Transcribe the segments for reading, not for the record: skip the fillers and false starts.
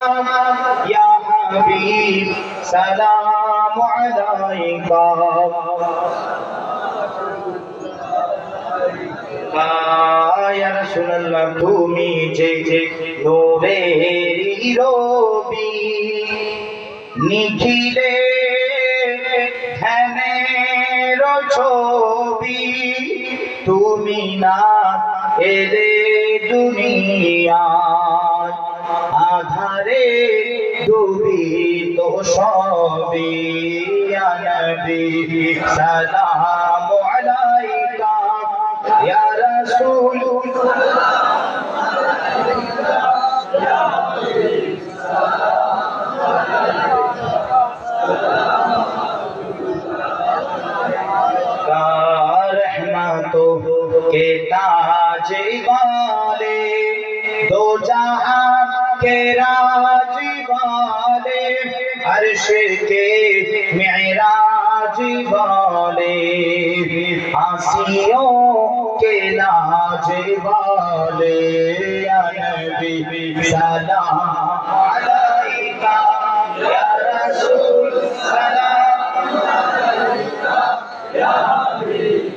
या हबीब सलाम अलैका या रसूलुल्लाह তুমি যে নূরের রবি নিখিলে ধ্যানের ছবি তুমি না এলে দুনিয়ায় আধারে ডুবিত সবই ইয়া নবী সালাম আলাইকা ইয়া রাসূল के ताज वाले दो जहां के राज वाले अर्श के मेराज वाले आसियों के लाज वाले या नबी सलाम अलैका या रसूल सलाम अलैका या हबीब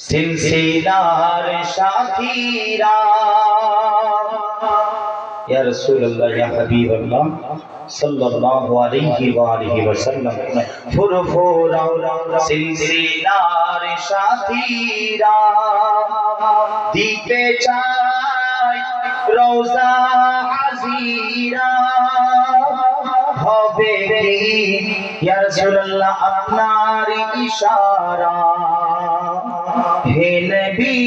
सिलसिलार साथीरा या रसूलुल्लाह या हबीबल्लाह सल्लल्लाहु अलैहि वसल्लम फुरफुरा सिलसिलार साथीरा दीपे चाय रोजा हाजिरा হবে কি ইয়া রাসূলুল্লাহ আপনার ইশারা হে নবী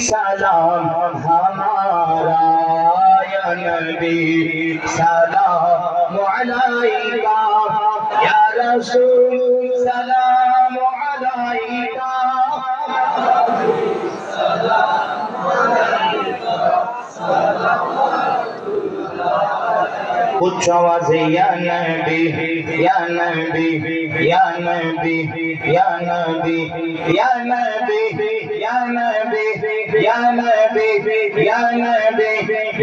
সালাম হামারা ইয়া নবী সালাম আলাইকা ইয়া রাসূল সালাম আলাইকা সালাম আলাইকা সালাম उच्च आवाज़ या नबी या नबी या नबी या नबी या नबी या नबी या नबी या नबी या नबी या नबी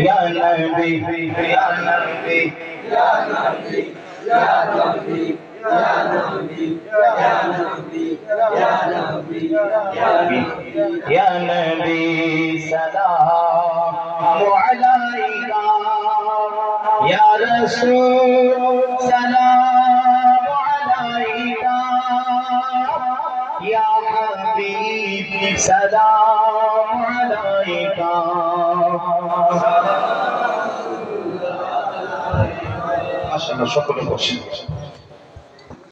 या नबी या नबी या नबी या नबी या नबी या नबी सलाम अलैका या रसूल सलाम अलैका या हबीब सलाम अलैका माशाअल्लाह সকলে বসেন।